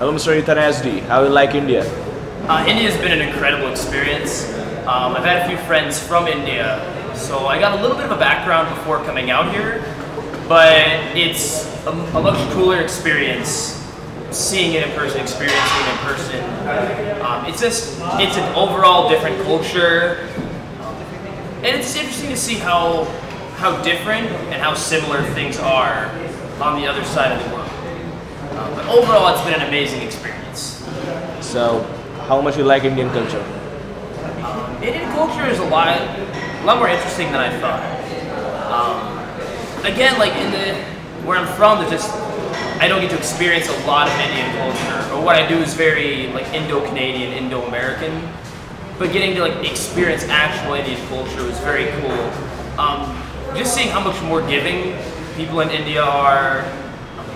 Hello, Mr. Ethan SD. How you like India? India's been an incredible experience. I've had a few friends from India, so I got a little bit of a background before coming out here, but it's a much cooler experience seeing it in person, experiencing it in person. It's an overall different culture, and it's interesting to see how different and how similar things are on the other side of the world. But overall, it's been an amazing experience. So, how much you like Indian culture? Indian culture is a lot more interesting than I thought. Again, like where I'm from, I don't get to experience a lot of Indian culture. Or what I do is very like Indo-Canadian, Indo-American. But getting to like experience actual Indian culture was very cool. Just seeing how much more giving people in India are,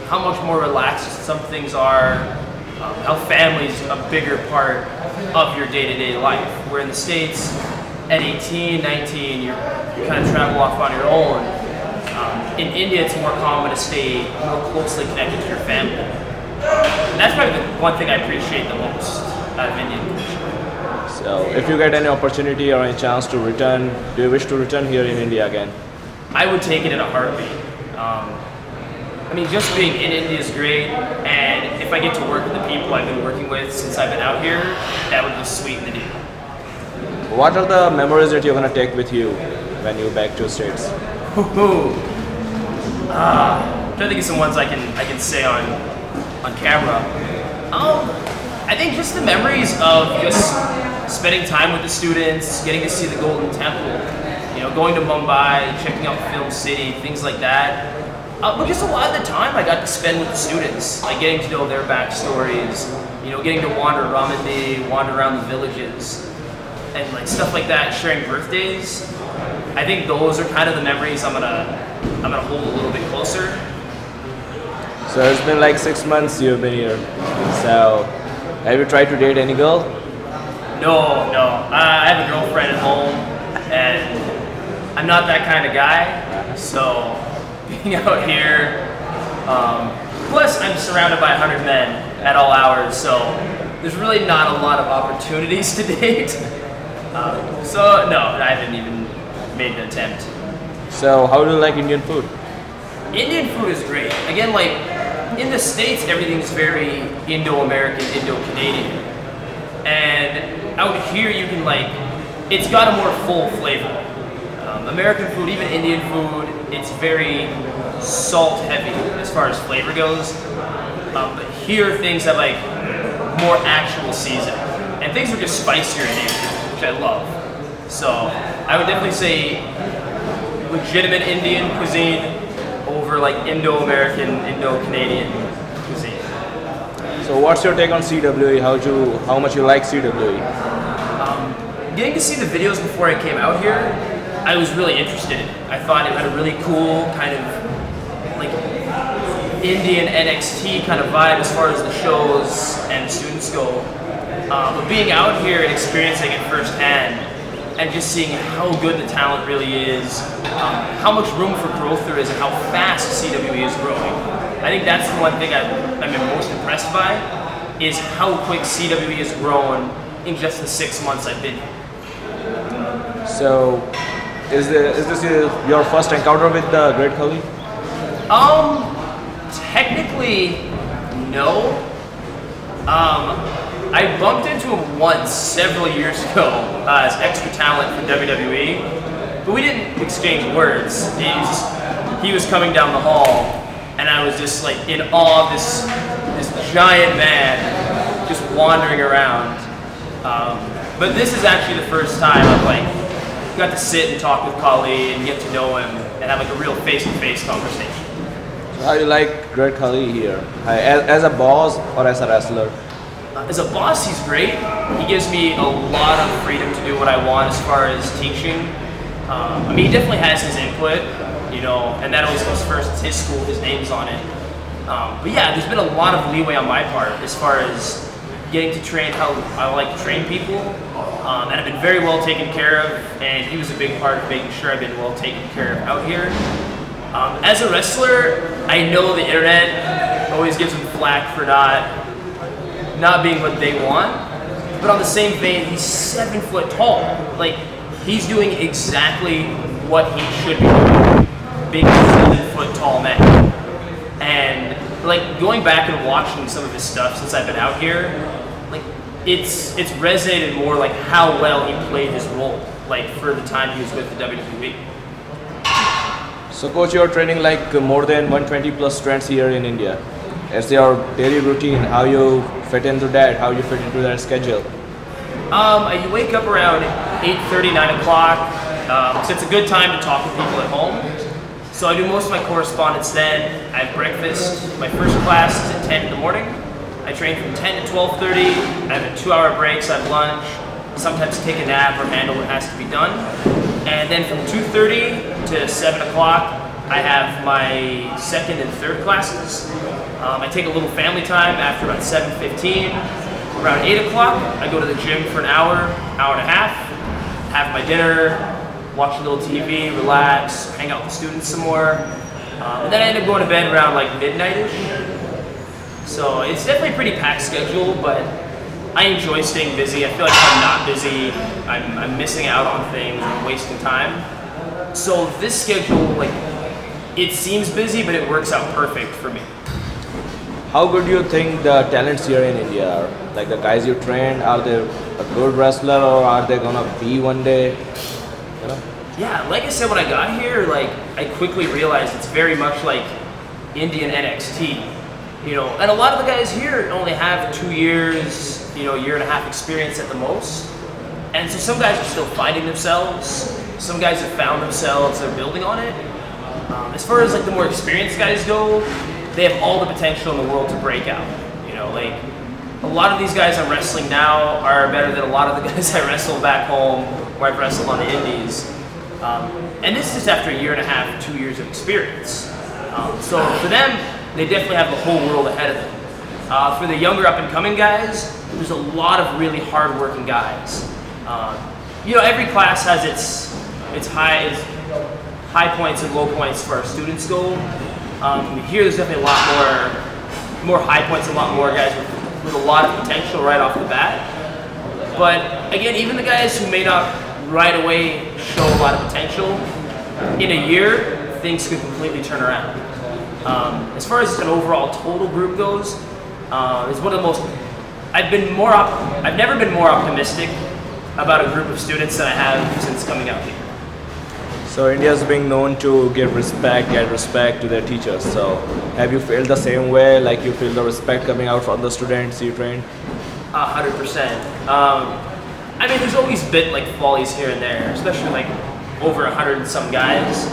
how much more relaxed some things are, how family's a bigger part of your day-to-day life. Where in the States, at 18, 19, you kind of travel off on your own. In India, it's more common to stay more closely connected to your family. And that's probably the one thing I appreciate the most out of Indian culture. So, if you get any opportunity or any chance to return, do you wish to return here in India again? I would take it in a heartbeat. I mean, just being in India is great, and if I get to work with the people I've been working with since I've been out here, that would be sweeten the deal. What are the memories that you're going to take with you when you're back to the States? I'm trying to think of some ones I can say on camera. I think just the memories of just spending time with the students, getting to see the Golden Temple, you know, going to Mumbai, checking out Film City, things like that. But just a lot of the time I got to spend with the students, like getting to know their backstories, you know, getting to wander Ramandi, wander around the villages, and like stuff like that, sharing birthdays. I think those are kind of the memories I'm gonna hold a little bit closer. So it's been like 6 months you've been here. So have you tried to date any girl? No. I have a girlfriend at home, and I'm not that kind of guy. So being out here, plus I'm surrounded by 100 men at all hours, so there's really not a lot of opportunities to date. So no, I haven't even made an attempt. So how do you like Indian food? Indian food is great. Again, like in the States, everything's very Indo-American, Indo-Canadian, and out here you can it's got a more full flavor. American food, even Indian food, it's very salt heavy as far as flavor goes. But here things have like more actual season, and things are just spicier in Asia, which I love. So I would definitely say legitimate Indian cuisine over like Indo-American, Indo-Canadian cuisine. So what's your take on CWE? How much you like CWE? Getting to see the videos before I came out here, I was really interested in it. I thought it had a really cool kind of like Indian NXT kind of vibe as far as the shows and students go. But being out here and experiencing it firsthand and just seeing how good the talent really is, how much room for growth there is, and how fast CWE is growing. I think that's the one thing I've been most impressed by, is how quick CWE has grown in just the 6 months I've been here. So, is this your first encounter with the great Khali? Technically, no. I bumped into him once several years ago as extra talent for WWE, but we didn't exchange words. He was coming down the hall, and I was just like in awe of this giant man just wandering around. But this is actually the first time I've got to sit and talk with Khali and get to know him and have like a real face-to-face conversation. So how do you like great Khali here? As a boss or as a wrestler? As a boss, he's great. He gives me a lot of freedom to do what I want as far as teaching. I mean, he definitely has his input, you know, and that always comes first. It's his school, his name's on it. But yeah, there's been a lot of leeway on my part as far as getting to train how I like to train people. And I've been very well taken care of, and he was a big part of making sure I've been well taken care of out here. As a wrestler, I know the internet always gives him flack for not not being what they want. But on the same vein, he's 7 foot tall. Like, he's doing exactly what he should be doing, being a 7 foot tall man. And like going back and watching some of his stuff since I've been out here, like it's resonated more like how well he played his role, like for the time he was with the WWE. So coach, you're training like more than 120 plus strengths here in India. As your daily routine, how you fit into that, how you fit into that schedule? You wake up around 8:30, 9 o'clock. So it's a good time to talk to people at home. So I do most of my correspondence then. I have breakfast. My first class is at 10 in the morning. I train from 10 to 12:30. I have a 2-hour break, so I have lunch. Sometimes take a nap or handle what has to be done. And then from 2:30 to 7 o'clock, I have my second and third classes. I take a little family time after about 7:15. Around 8 o'clock, I go to the gym for an hour, hour and a half, have my dinner, watch a little TV, relax, hang out with the students some more. And then I end up going to bed around like midnight-ish. So it's definitely a pretty packed schedule, but I enjoy staying busy. I feel like if I'm not busy, I'm missing out on things, I'm wasting time. So this schedule, like, it seems busy, but it works out perfect for me. How good do you think the talents here in India are? Like the guys you train, are they a good wrestler or are they gonna be one day? You know? Yeah, like I said, when I got here, like I quickly realized it's very much like Indian NXT. You know, and a lot of the guys here only have 2 years, you know, 1.5 years experience at the most. And so some guys are still finding themselves. Some guys have found themselves, they're building on it. As far as like the more experienced guys go, they have all the potential in the world to break out. You know, like a lot of these guys I'm wrestling now are better than a lot of the guys I wrestled back home where I've wrestled on the indies. And this is just after 1.5 years, 2 years of experience. So for them, they definitely have the whole world ahead of them. For the younger up and coming guys, there's a lot of really hard working guys. You know, every class has its high points and low points for our students go. Here there's definitely a lot more high points, a lot more guys with a lot of potential right off the bat. But again, even the guys who may not right away show a lot of potential, in a year, things could completely turn around. As far as an overall total group goes, it's one of the most, I've never been more optimistic about a group of students than I have since coming out here. So India is being known to give respect, get respect to their teachers. So have you felt the same way, like you feel the respect coming out from the students you train? 100%. I mean, there's always been like follies here and there, especially like over 100 and some guys.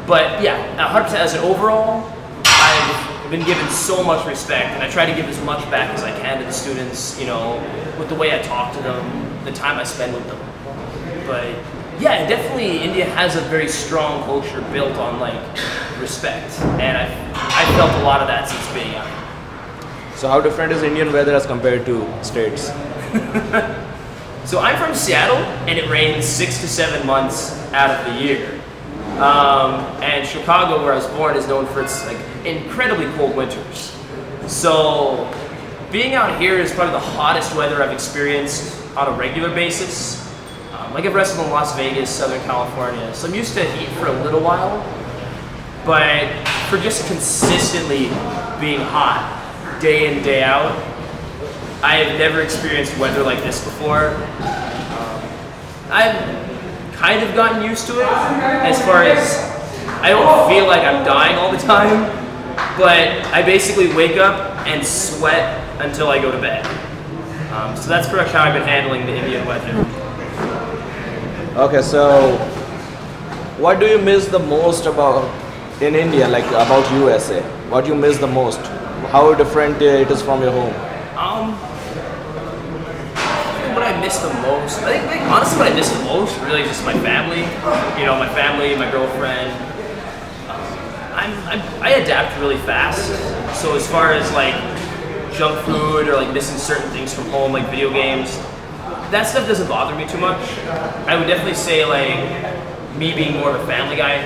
But yeah, 100% as an overall, I've been given so much respect, and I try to give as much back as I can to the students, you know, with the way I talk to them, the time I spend with them. But yeah, definitely India has a very strong culture built on like respect, and I've felt a lot of that since being out here. So how different is Indian weather as compared to states? So I'm from Seattle, and it rains 6 to 7 months out of the year. And Chicago, where I was born, is known for its like incredibly cold winters. So being out here is probably the hottest weather I've experienced on a regular basis. Like I've wrestled in Las Vegas, Southern California, so I'm used to heat for a little while. But for just consistently being hot, day in, day out, I have never experienced weather like this before. I've kind of gotten used to it, as far as I don't feel like I'm dying all the time, but I basically wake up and sweat until I go to bed. So that's pretty much how I've been handling the Indian weather. Okay, so what do you miss the most about in India, like about USA? What do you miss the most? How different it is from your home? What I miss the most, I think honestly what I miss the most really is just my family. You know, my family, my girlfriend. I adapt really fast. So as far as like junk food or like missing certain things from home, like video games, that stuff doesn't bother me too much. I would definitely say like me being more of a family guy.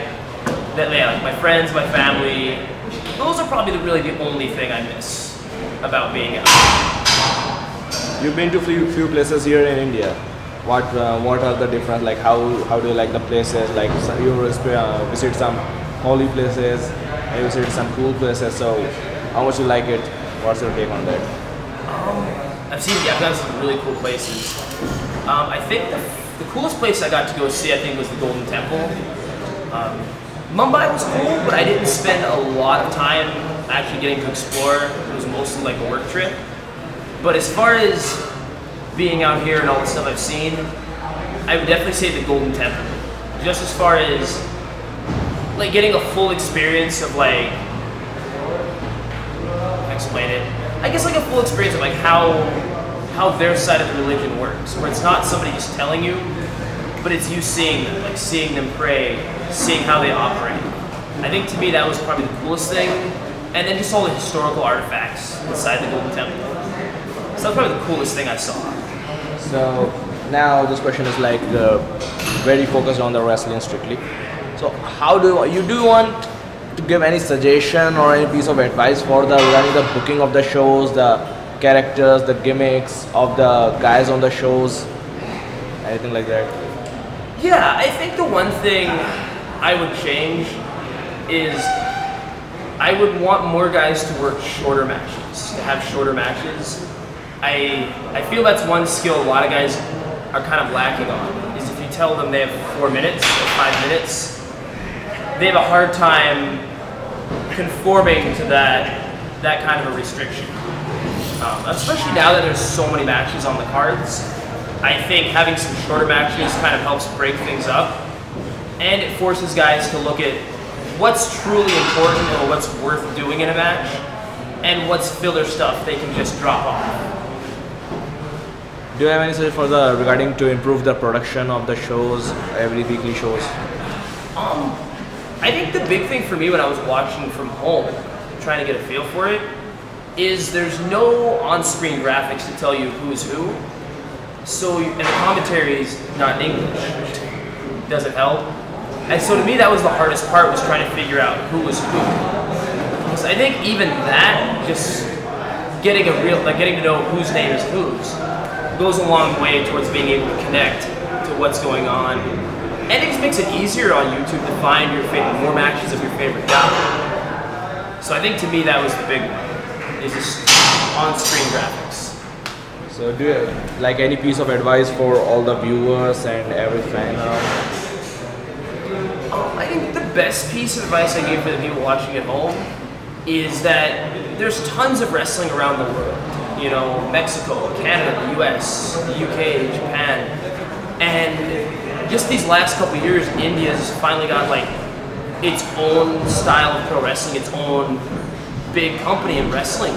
That yeah, like my friends, my family, those are probably really the only thing I miss about being out. You've been to few places here in India. What are the different, like how do you like the places? Like you visit some holy places, you visit some cool places. So how much you like it? What's your take on that? I've done some really cool places. I think the coolest place I got to go see, I think, was the Golden Temple. Mumbai was cool, but I didn't spend a lot of time actually getting to explore. It was mostly like a work trip. But as far as being out here and all the stuff I've seen, I would definitely say the Golden Temple. Just as far as like getting a full experience of like, explain it. I guess like a full experience of like how their side of the religion works, where it's not somebody just telling you, but it's you seeing them, like seeing them pray, seeing how they operate. I think to me that was probably the coolest thing, and then just all the historical artifacts inside the Golden Temple. So that's probably the coolest thing I saw. So now this question is like very focused on the wrestling strictly. So how do you want to give any suggestion or any piece of advice for the regarding the booking of the shows, the characters, the gimmicks of the guys on the shows, anything like that? Yeah, I think the one thing I would change is I would want more guys to work shorter matches, to have shorter matches. I feel that's one skill a lot of guys are kind of lacking on, is if you tell them they have 4 minutes or 5 minutes, they have a hard time conforming to that kind of a restriction. Especially now that there's so many matches on the cards, I think having some shorter matches kind of helps break things up, and it forces guys to look at what's truly important or what's worth doing in a match, and what's filler stuff they can just drop off. Do you have any suggestion for the regarding to improve the production of the shows, every weekly shows? I think the big thing for me when I was watching from home, trying to get a feel for it, is there's no on-screen graphics to tell you who's who. So, and the commentary is not in English. Does it help? And so to me that was the hardest part, was trying to figure out who was who. Because I think even that, just getting to know whose name is whose, goes a long way towards being able to connect to what's going on. And it just makes it easier on YouTube to find more matches of your favorite guy. So I think to me that was the big one, is just on-screen graphics. So do you have like any piece of advice for all the viewers and every fan? I think the best piece of advice I give for the people watching at home is that there's tons of wrestling around the world. You know, Mexico, Canada, the US, the UK, Japan. And just these last couple of years, India's finally got like its own style of pro wrestling, its own big company in wrestling.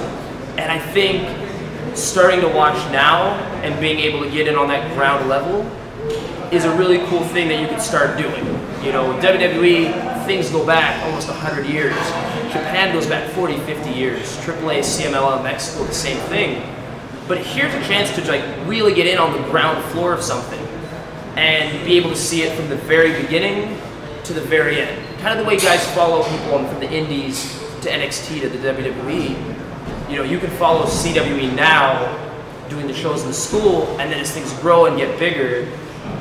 And I think starting to watch now and being able to get in on that ground level is a really cool thing that you can start doing. You know, WWE, things go back almost 100 years. Japan goes back 40, 50 years. AAA, CMLL in Mexico, the same thing. But here's a chance to like really get in on the ground floor of something and be able to see it from the very beginning to the very end. Kind of the way guys follow people from the indies to NXT to the WWE. You know, you can follow CWE now doing the shows in the school, and then as things grow and get bigger,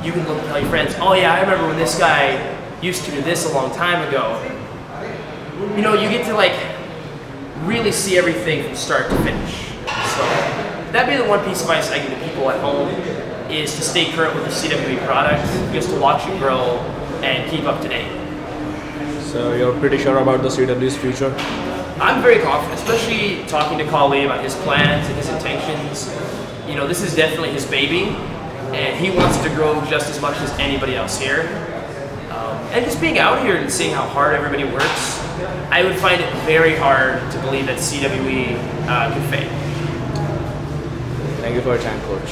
you can look and tell your friends, oh yeah, I remember when this guy used to do this a long time ago. You know, you get to like really see everything from start to finish. So that'd be the one piece of advice I give to people at home, is to stay current with the CWE product, just to watch it grow and keep up to date. So you're pretty sure about the CWE's future? I'm very confident, especially talking to Khali about his plans and his intentions. You know, this is definitely his baby, and he wants to grow just as much as anybody else here. And just being out here and seeing how hard everybody works, I would find it very hard to believe that CWE could fail. Thank you for your time, Coach.